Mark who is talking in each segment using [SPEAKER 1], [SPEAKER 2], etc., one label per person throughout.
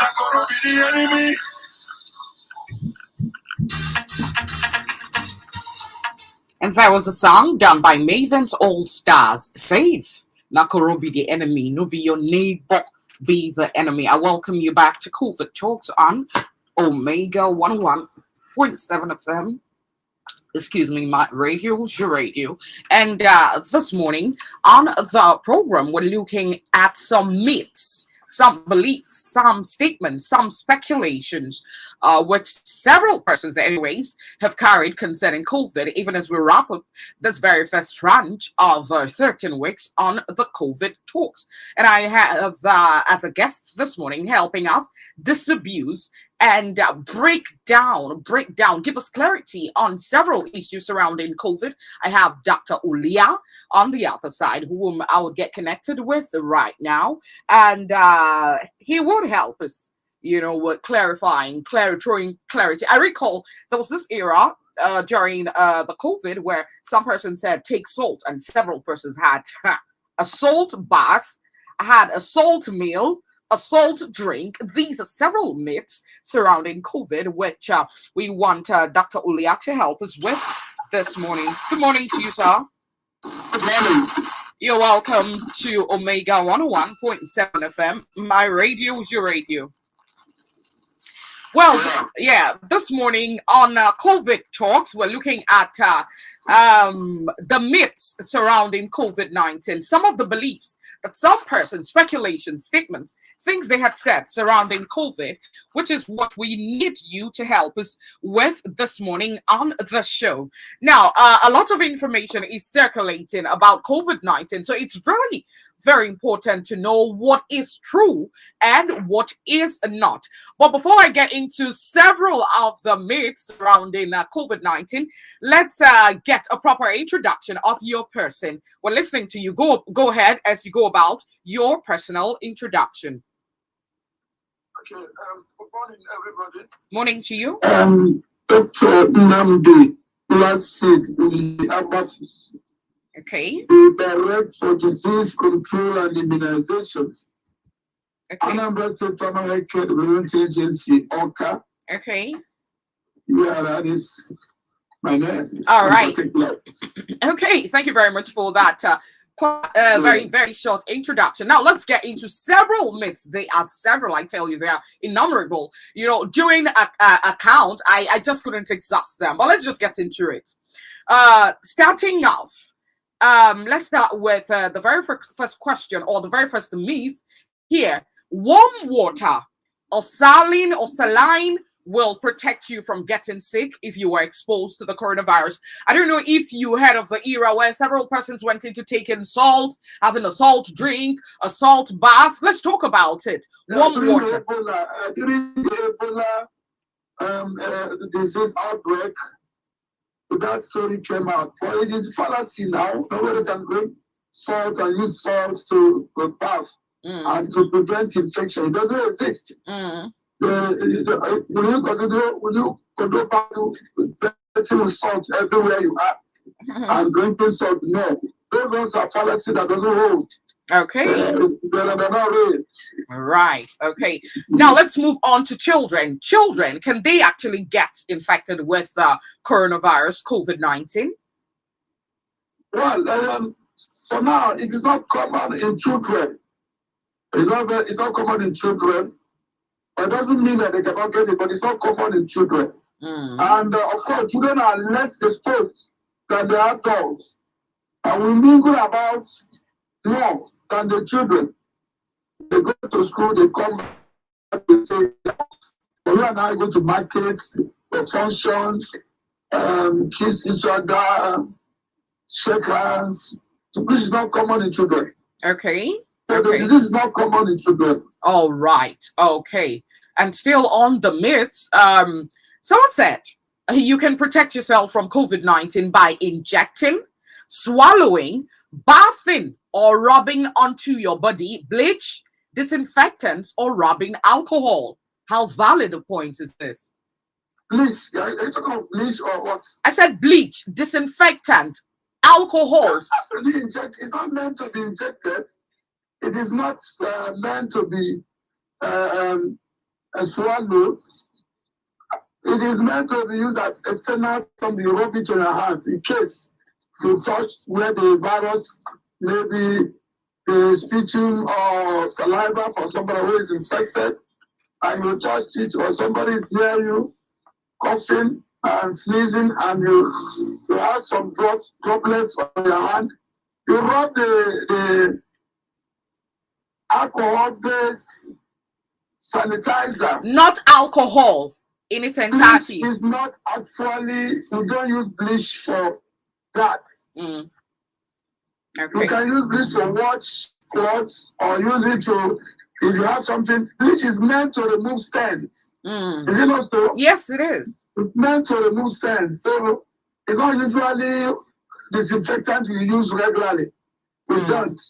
[SPEAKER 1] not gonna be the enemy.
[SPEAKER 2] And that was a song done by Maven's All Stars. Save. Nakoro be the enemy. No be your neighbor. Be the enemy. I welcome you back to COVID Talks on Omega 101.7 FM. Excuse me, my radio's your radio. And this morning on the program, we're looking at some myths, some beliefs, some statements, some speculations, which several persons, anyways, have carried concerning COVID, even as we wrap up this very first tranche of 13 weeks on the COVID talks. And I have, as a guest this morning, helping us disabuse and break down, give us clarity on several issues surrounding COVID. I have Dr. Ulia on the other side, whom I will get connected with right now. And he would help us, with clarifying, throwing clarity. I recall there was this era during the COVID where some person said, take salt, and several persons had a salt bath, had a salt meal, a salt drink. These are several myths surrounding COVID, which we want Dr. Ulia to help us with this morning. Good morning to you, sir.
[SPEAKER 1] Good morning.
[SPEAKER 2] You're welcome to Omega 101.7 FM. My radio is your radio. Well, yeah, this morning on COVID Talks, we're looking at the myths surrounding COVID-19, some of the beliefs that some persons, speculations, statements, things they had said surrounding COVID, which is what we need you to help us with this morning on the show. Now, a lot of information is circulating about COVID-19, so it's really very important to know what is true and what is not. But before I get into several of the myths surrounding COVID-19, let's get a proper introduction of your person. We're listening to you. Go ahead as you go about your personal introduction.
[SPEAKER 1] Okay, good morning, everybody.
[SPEAKER 2] Morning to you.
[SPEAKER 1] Dr. Nnamdi Placid ULIAGBOSO.
[SPEAKER 2] Okay.
[SPEAKER 1] The Director for Disease Control and Immunization.
[SPEAKER 2] Okay.
[SPEAKER 1] Anambra State Primary Care Development Agency, OCA.
[SPEAKER 2] Okay.
[SPEAKER 1] Yeah, that is my name.
[SPEAKER 2] All right. Okay, thank you very much for that very, very short introduction. Now, let's get into several myths. They are several, I tell you, they are innumerable. During a count, I just couldn't exhaust them, but let's just get into it. Starting off, let's start with the very first question, or the very first myth here. Warm water or saline will protect you from getting sick if you were exposed to the coronavirus. I don't know if you heard of the era where several persons went into taking salt, having a salt drink, a salt bath. Let's talk about it. Warm water.
[SPEAKER 1] During the Ebola disease outbreak, that story came out. But it is fallacy now. Nobody can drink salt and use salt to bath and to prevent infection. It doesn't exist. Will you continue back to getting salt everywhere you are and drinking salt? No. Those are fallacy that doesn't hold.
[SPEAKER 2] Okay.
[SPEAKER 1] They're not real.
[SPEAKER 2] Right. Okay. Now let's move on to children. Children, can they actually get infected with coronavirus, COVID-19?
[SPEAKER 1] Well, so now it is not common in children. It's not common in children. It doesn't mean that they cannot get it, but it's not common in children. And of course, children are less exposed than the adults. And we mingle about more than the children. They go to school, they come back, they say, we are now going to markets, functions, kiss each other, shake hands. So this is not common in children.
[SPEAKER 2] Okay.
[SPEAKER 1] So the disease is not common in children.
[SPEAKER 2] All right. Okay. And still on the myths, someone said you can protect yourself from COVID-19 by injecting, swallowing, bathing, or rubbing onto your body bleach, disinfectants, or rubbing alcohol. How valid a point is this?
[SPEAKER 1] Bleach? Are you talking about bleach or what?
[SPEAKER 2] I said bleach, disinfectant, alcohols.
[SPEAKER 1] It's not meant to be injected. It is not meant to be swallow. It is meant to be used as external, something you rub it on your hands in case you touch where the virus maybe the sputum or saliva from somebody who is infected, and you touch it, or somebody is near you, coughing and sneezing, and you have some droplets on your hand. You rub the alcohol-based sanitizer.
[SPEAKER 2] Not alcohol in its entirety.
[SPEAKER 1] Bleach is not actually, you don't use bleach for that.
[SPEAKER 2] Okay.
[SPEAKER 1] You can use bleach to wash clothes or use it to, if you have something. Bleach is meant to remove stains. Is it not so?
[SPEAKER 2] Yes, it is.
[SPEAKER 1] It's meant to remove stains. So it's not usually disinfectant we use regularly. We don't.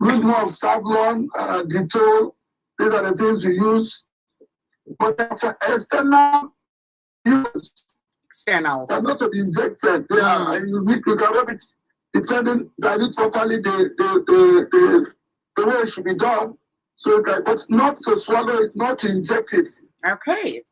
[SPEAKER 1] Use more of Savlon, Dettol. These are the things we use. But for external use, they're not to be injected. They are, and you can rub it, depending, dilute properly the way it should be done. So you can, but not to swallow it, not to inject it.
[SPEAKER 2] Okay.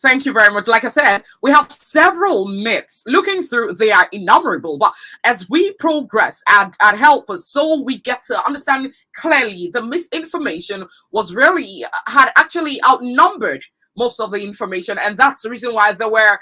[SPEAKER 2] Thank you very much. Like I said, we have several myths. Looking through, they are innumerable. But as we progress and help us, so we get to understand clearly, the misinformation had actually outnumbered most of the information, and that's the reason why there were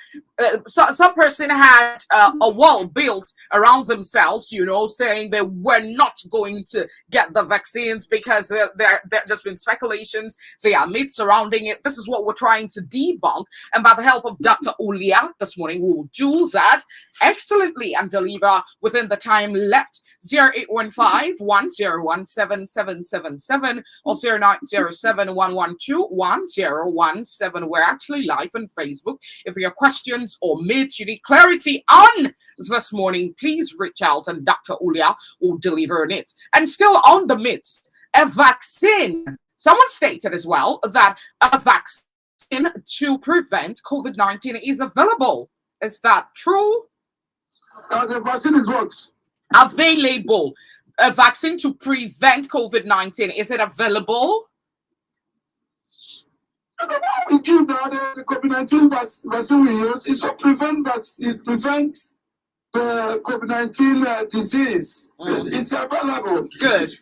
[SPEAKER 2] some person had a wall built around themselves, saying they were not going to get the vaccines because there's been speculations, there are myths surrounding it. This is what we're trying to debunk, and by the help of Dr. Ulia this morning, we will do that excellently and deliver within the time left. 0815-101-7777 or 0907-112-1017. We're actually live on Facebook. If you have questions or myths you need clarity on this morning, please reach out and Dr. Ulia will deliver on it. And still on the myths, a vaccine. Someone stated as well that a vaccine to prevent COVID-19 is available. Is that true?
[SPEAKER 1] The vaccine is what?
[SPEAKER 2] Available. A vaccine to prevent COVID-19. Is it available?
[SPEAKER 1] We give the COVID-19 vaccine we use is to prevent it prevents the COVID-19 disease. It's available.
[SPEAKER 2] Good.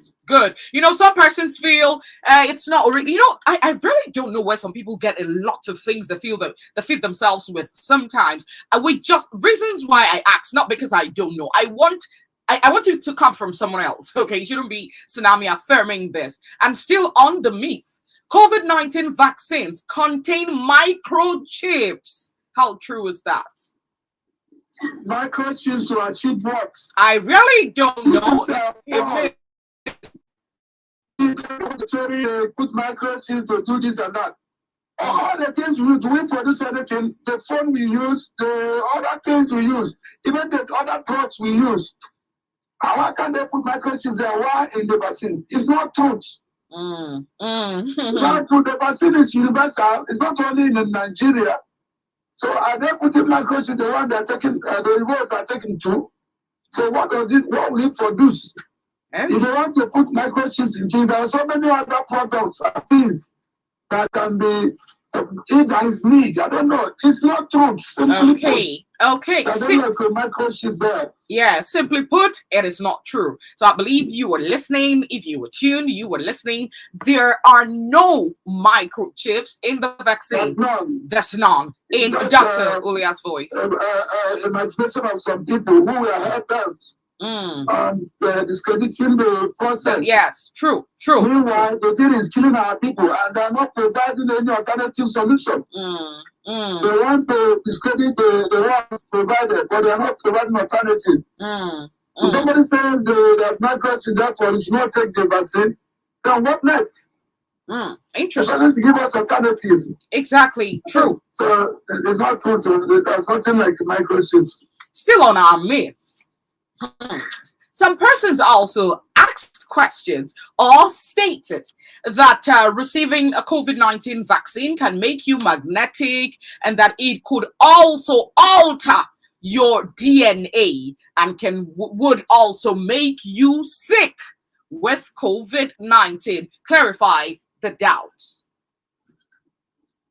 [SPEAKER 2] Some persons feel it's not already. I really don't know where some people get a lot of things they feel that they feed themselves with sometimes. We just reasons why I ask, not because I don't know. I want it to come from someone else. Okay, you shouldn't be Tsunami affirming this. And still on the myth. COVID-19 vaccines contain microchips. How true is that?
[SPEAKER 1] Microchips to achieve what?
[SPEAKER 2] I really don't know.
[SPEAKER 1] Put microchips to do this and that. All the things we do, we produce anything, the phone we use, the other things we use, even the other drugs we use. How can they put microchips there? Why in the vaccine? It's not truth. The vaccine is universal. It's not only in Nigeria. So are they putting microchips the one they're taking, the rewards are taking too? So what will it produce? If they want to put microchips in things, there are so many other products and things that can be if there is need. I don't know. It's not true.
[SPEAKER 2] Okay.
[SPEAKER 1] I don't like a microchip there.
[SPEAKER 2] Yeah, simply put, it is not true. So I believe you were listening. If you were tuned, you were listening. There are no microchips in the vaccine. There's none. In Dr. Ulia's voice.
[SPEAKER 1] Imagination of some people who were held down. And discrediting the process.
[SPEAKER 2] Yes, true.
[SPEAKER 1] Meanwhile, the thing is killing our people, and they're not providing any alternative solution. They want to discredit the one provided, but they're not providing alternative. If somebody says there's microchips, therefore you should not take the vaccine, then what next?
[SPEAKER 2] Interesting.
[SPEAKER 1] They give us alternative.
[SPEAKER 2] Exactly, true.
[SPEAKER 1] So it's not true. There's nothing like microchips.
[SPEAKER 2] Still on our myths. Some persons also asked questions or stated that receiving a COVID-19 vaccine can make you magnetic and that it could also alter your DNA and would also make you sick with COVID-19. Clarify the doubts.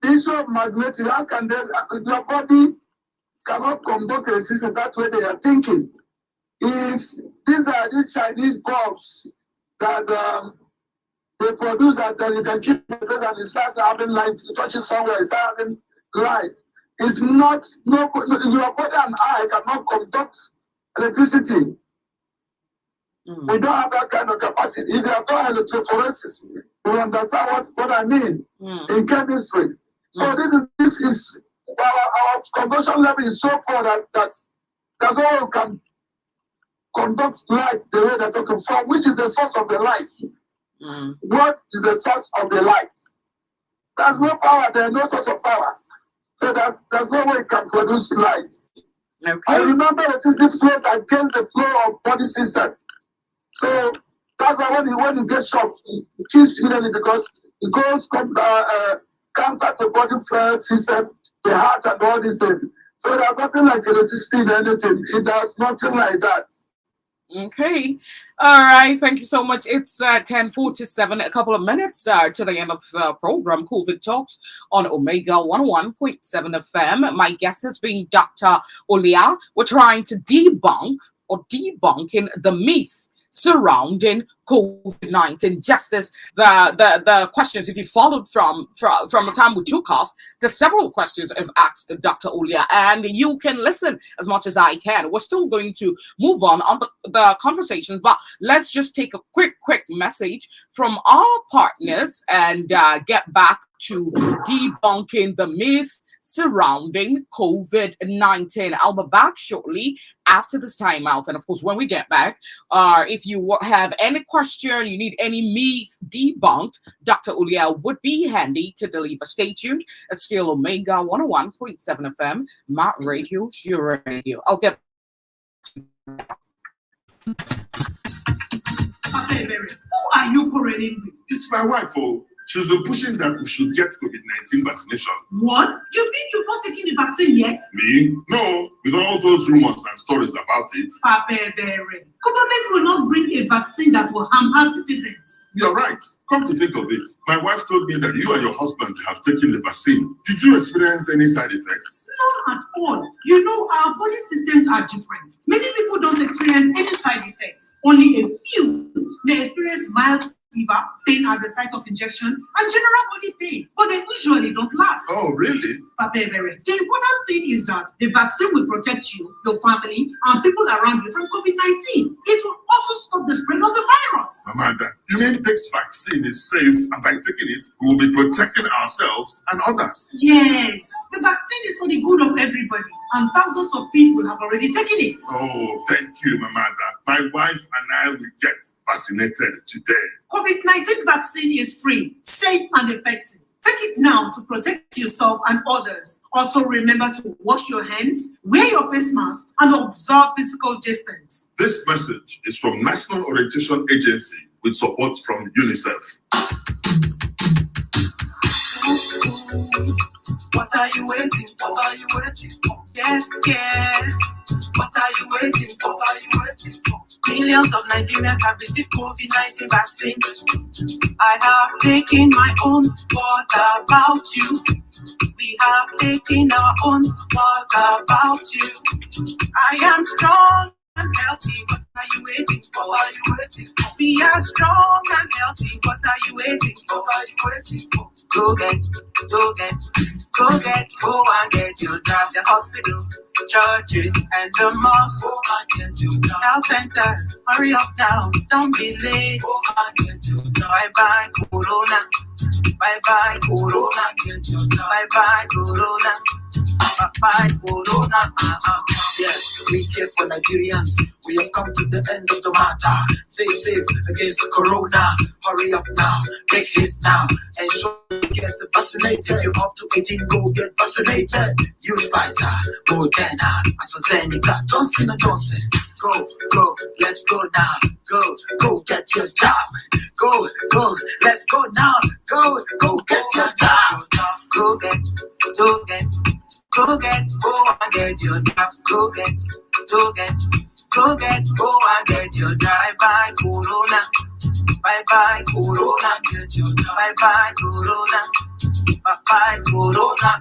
[SPEAKER 1] issue of magnetic, how can they, your body cannot conduct electricity that way they are thinking. If these Chinese bulbs that they produce that you can keep the place and it starts having light, you touch it somewhere, it starts having light. It's not, your body and eye cannot conduct electricity. We don't have that kind of capacity. If you have done electrophoresis, you understand what I mean in chemistry. So this is our conduction level is so poor that that's all we can conduct light the way they're talking from, which is the source of the light. What is the source of the light? There's no power, there's no source of power. So there's no way it can produce light.
[SPEAKER 2] Okay.
[SPEAKER 1] I remember electricity flowed against the flow of body system. So that's why when you get shocked, it kills you because it goes from counter to body flow system, the heart and all these things. So there's nothing like electricity in anything. It does nothing like that.
[SPEAKER 2] Okay. All right. Thank you so much. It's 10:47, a couple of minutes to the end of the program, COVID Talks on Omega 101.7 FM. My guest has been Dr. Ulia. We're trying to debunking the myth surrounding COVID-19. Just as the questions, if you followed from the time we took off, there's several questions I've asked Dr. Ulia, and you can listen as much as I can. We're still going to move on the conversations, but let's just take a quick message from our partners and get back to debunking the myth surrounding COVID-19. I'll be back shortly after this timeout. And of course, when we get back, if you have any question, you need any myth debunked, Dr. Ulia would be handy to deliver. Stay tuned. It's still Omega 101.7 FM, my radio, your radio. I'll get
[SPEAKER 3] Okay, Mary, who are you quarreling with?
[SPEAKER 4] It's my wife, oh. She's been pushing that we should get COVID-19 vaccination.
[SPEAKER 3] What? You mean you've not taken the vaccine yet?
[SPEAKER 4] Me? No, with all those rumors and stories about it.
[SPEAKER 3] Papa Berry, government will not bring a vaccine that will harm our citizens.
[SPEAKER 4] You're right. Come to think of it, my wife told me that you and your husband have taken the vaccine. Did you experience any side effects?
[SPEAKER 3] None at all. You know, our body systems are different. Many people don't experience any side effects. Only a few may experience mild fever, pain at the site of injection, and general body pain, but they usually don't last.
[SPEAKER 4] Oh, really?
[SPEAKER 3] Papa Berry, the important thing is that the vaccine will protect you, your family, and people around you from COVID-19. It will also stop the spread of the virus.
[SPEAKER 4] Amanda, you mean this vaccine is safe, and by taking it, we will be protecting ourselves and others?
[SPEAKER 3] Yes, the vaccine is for the good of everybody, and thousands of people have already taken it.
[SPEAKER 4] Oh, thank you, Amanda. My wife and I will get vaccinated today.
[SPEAKER 3] COVID-19 vaccine is free, safe, and effective. Take it now to protect yourself and others. Also remember to wash your hands, wear your face mask, and observe physical distance.
[SPEAKER 4] This message is from National Orientation Agency with support from UNICEF.
[SPEAKER 5] What are you waiting for? What are you waiting for? Yeah. What are you waiting for? What are you waiting for? Millions of Nigerians have received COVID-19 vaccine. I have taken my own. What about you? We have taken our own. What about you? I am strong and healthy. What are you waiting for? What are you waiting for? We are strong and healthy. What are you waiting for? What are you waiting for? Go and get your job. The hospitals, churches, and the mosques. Go and get your job. Health centers, hurry up now. Don't be late. Go and get your job. Bye-bye, Corona. Bye-bye, Corona. Get your job. Bye-bye, Corona. Bye-bye, Corona. Yes, we here for Nigerians. We have come to the end of the matter. Stay safe against Corona. Hurry up now. Make haste now. And show you get vaccinated. You're up to 18, go get vaccinated. Use Pfizer, Moderna, AstraZeneca, Johnson & Johnson. Go, let's go now. Go get your job. Go, let's go now. Go get your job. Go and get your job. Go and get your job. Bye-bye, Corona. Bye-bye, Corona. Get your job. Bye-bye, Corona. Bye-bye, Corona.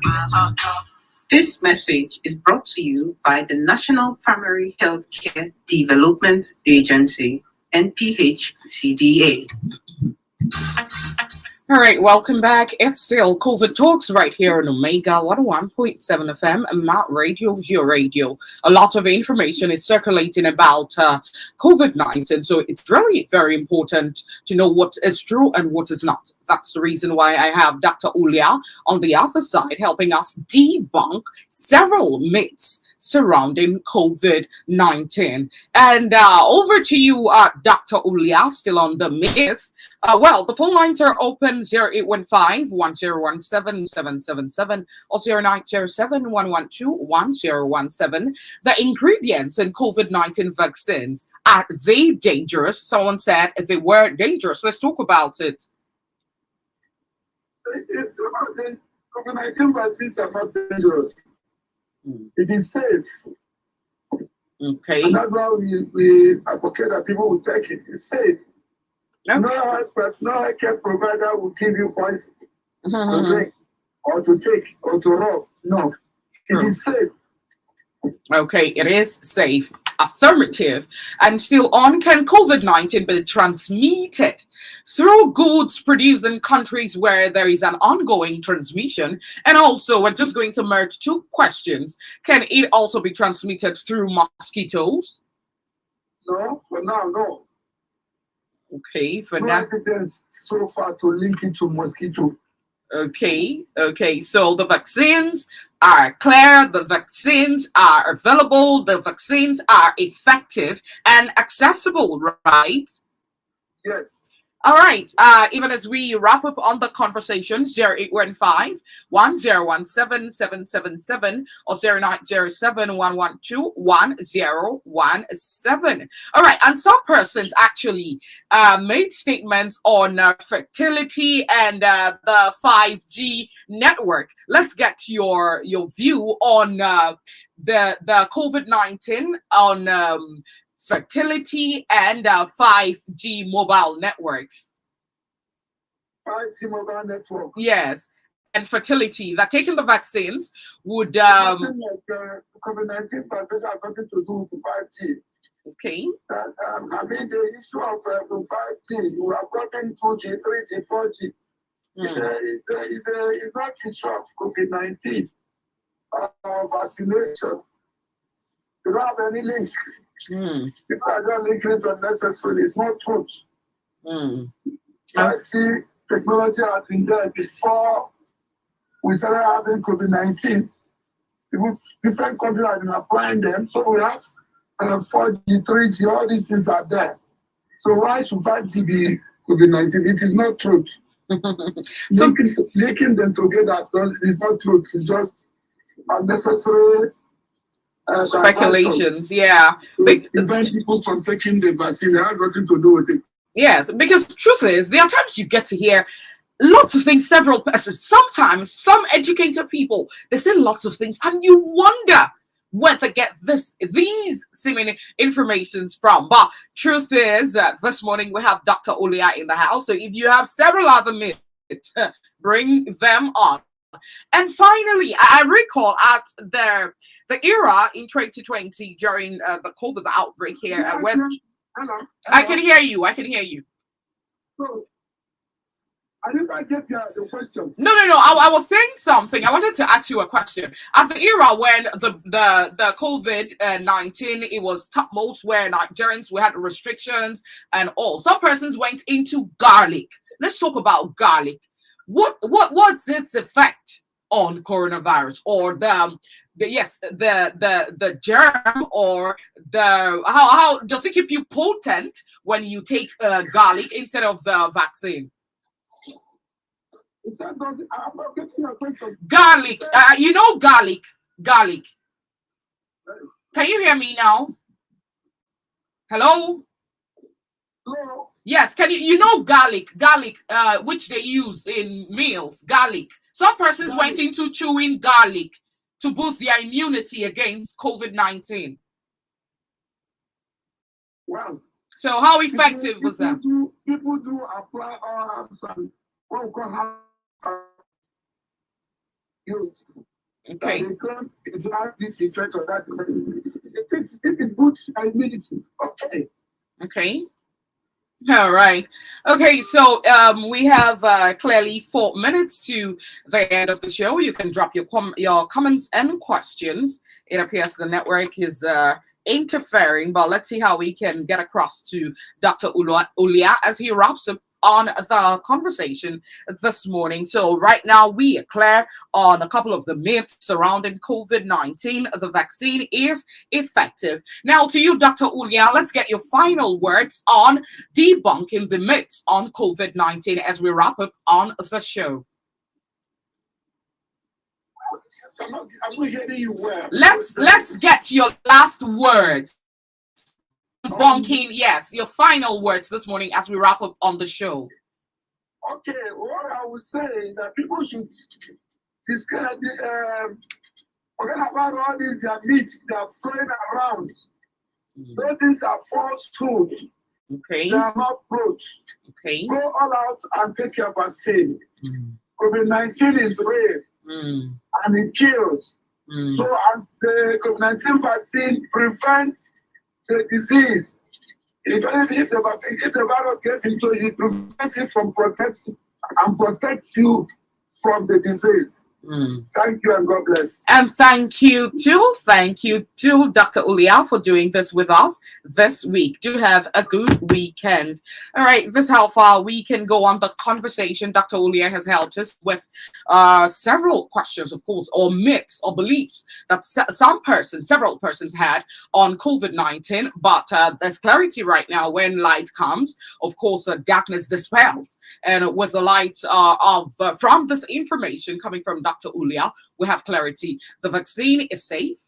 [SPEAKER 5] This message is brought to you by the National Primary Healthcare Development Agency, NPHCDA.
[SPEAKER 2] All right, welcome back. It's still COVID Talks right here on Omega 101.7 FM and Mount Radio's your radio. A lot of information is circulating about COVID-19, so it's really very important to know what is true and what is not. That's the reason why I have Dr. Ulia on the other side helping us debunk several myths surrounding COVID-19. And over to you, Dr. Ulia, still on the myth. Well, the phone lines are open 0815-1017-777 or 0907-112-1017. The ingredients in COVID-19 vaccines, are they dangerous? Someone said they were dangerous. Let's talk about it.
[SPEAKER 1] COVID-19 vaccines are not dangerous. It is safe.
[SPEAKER 2] Okay.
[SPEAKER 1] And that's why we advocate that people will take it. It's safe.
[SPEAKER 2] Okay.
[SPEAKER 1] No healthcare provider will give you poison to drink or to take or to rub. No. It is safe.
[SPEAKER 2] Okay, it is safe. Affirmative. And still on, can COVID-19 be transmitted through goods produced in countries where there is an ongoing transmission? And also, we're just going to merge two questions. Can it also be transmitted through mosquitoes?
[SPEAKER 1] No, for now, no.
[SPEAKER 2] Okay, for
[SPEAKER 1] no
[SPEAKER 2] now.
[SPEAKER 1] evidence so far to link it to mosquito.
[SPEAKER 2] Okay, so the vaccines are clear, the vaccines are available, the vaccines are effective and accessible, right?
[SPEAKER 1] Yes.
[SPEAKER 2] All right, even as we wrap up on the conversation, 0815-1017-777 or 0907-112-1017. All right, and some persons actually made statements on fertility and the 5G network. Let's get your view on the COVID-19 on fertility and 5G mobile networks.
[SPEAKER 1] 5G mobile network.
[SPEAKER 2] Yes, and fertility. That taking the vaccines would
[SPEAKER 1] COVID-19 vaccines have nothing to do with 5G.
[SPEAKER 2] Okay.
[SPEAKER 1] I mean, the issue of 5G, you have gotten 2G, 3G, 4G. It's not issue of COVID-19 vaccination. You don't have any link. People are just linking it unnecessarily. It's not truth. 5G technology has been there before we started having COVID-19. Different countries have been applying them. So we have 4G, 3G, all these things are there. So why should 5G be COVID-19? It is not truth.
[SPEAKER 2] So
[SPEAKER 1] linking them together is not truth. It's just unnecessary
[SPEAKER 2] speculations, yeah.
[SPEAKER 1] Prevent people from taking the vaccine. It has nothing to do with it.
[SPEAKER 2] Yes, because the truth is, there are times you get to hear lots of things, several persons. Sometimes some educated people, they say lots of things, and you wonder where to get these seeming informations from. But truth is, this morning we have Dr. Ulia in the house. So if you have several other myths, bring them on. And finally, I recall at the era in 2020 during the COVID outbreak here. Hello. I can hear you.
[SPEAKER 1] So, I didn't get the question.
[SPEAKER 2] No. I was saying something. I wanted to ask you a question. At the era when the COVID-19, it was topmost where Nigerians, we had restrictions and all. Some persons went into garlic. Let's talk about garlic. What's its effect on coronavirus, or the germ, or how does it keep you potent when you take garlic instead of the vaccine?
[SPEAKER 1] I'm not getting a question.
[SPEAKER 2] Garlic, garlic. Can you hear me now? Hello?
[SPEAKER 1] Hello?
[SPEAKER 2] Yes, can you garlic, which they use in meals, garlic. Some persons went into chewing garlic to boost their immunity against COVID-19.
[SPEAKER 1] Wow.
[SPEAKER 2] So how effective was that?
[SPEAKER 1] People do apply herbs and what we call herbs youth.
[SPEAKER 2] Okay.
[SPEAKER 1] That it has this effect or that effect. If it boosts immunity, okay.
[SPEAKER 2] Okay. All right. Okay, so we have clearly 4 minutes to the end of the show. You can drop your comments and questions. It appears the network is interfering, but let's see how we can get across to Dr. Ulia as he wraps up on the conversation this morning. So right now we are clear on a couple of the myths surrounding COVID-19. The vaccine is effective. Now to you, Dr. Ulia, let's get your final words on debunking the myths on COVID-19 as we wrap up on the show.
[SPEAKER 1] I'm not hearing you well.
[SPEAKER 2] Let's get your last words. Debunking, yes, your final words this morning as we wrap up on the show.
[SPEAKER 1] Okay, what I would say is that people should discuss forget about all these their myths that are flying around. Those things are falsehood.
[SPEAKER 2] Okay.
[SPEAKER 1] They are not truth.
[SPEAKER 2] Okay.
[SPEAKER 1] Go all out and take your vaccine. COVID-19 is real and it kills. So the COVID-19 vaccine prevents the disease. If the virus gets into you, it prevents it from progressing and protects you from the disease. Thank you and God bless.
[SPEAKER 2] And thank you too, Dr. Ulia, for doing this with us this week. Do have a good weekend. All right, this is how far we can go on the conversation. Dr. Ulia has helped us with several questions, of course, or myths or beliefs that several persons had on COVID-19. But there's clarity right now. When light comes, of course, darkness dispels. And with the light from this information coming from Dr. Ulia, we have clarity. The vaccine is safe.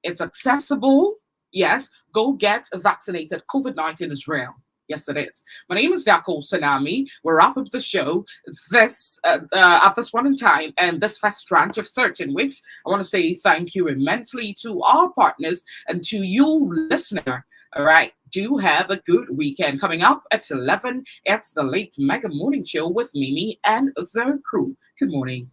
[SPEAKER 2] It's accessible. Yes, go get vaccinated. COVID-19 is real. Yes, it is. My name is Dako Sanami. We'll wrap up the show this at this one in time and this first tranche of 13 weeks. I want to say thank you immensely to our partners and to you, listener. All right. Do have a good weekend. Coming up at 11, it's the Late Mega Morning Show with Mimi and the crew. Good morning.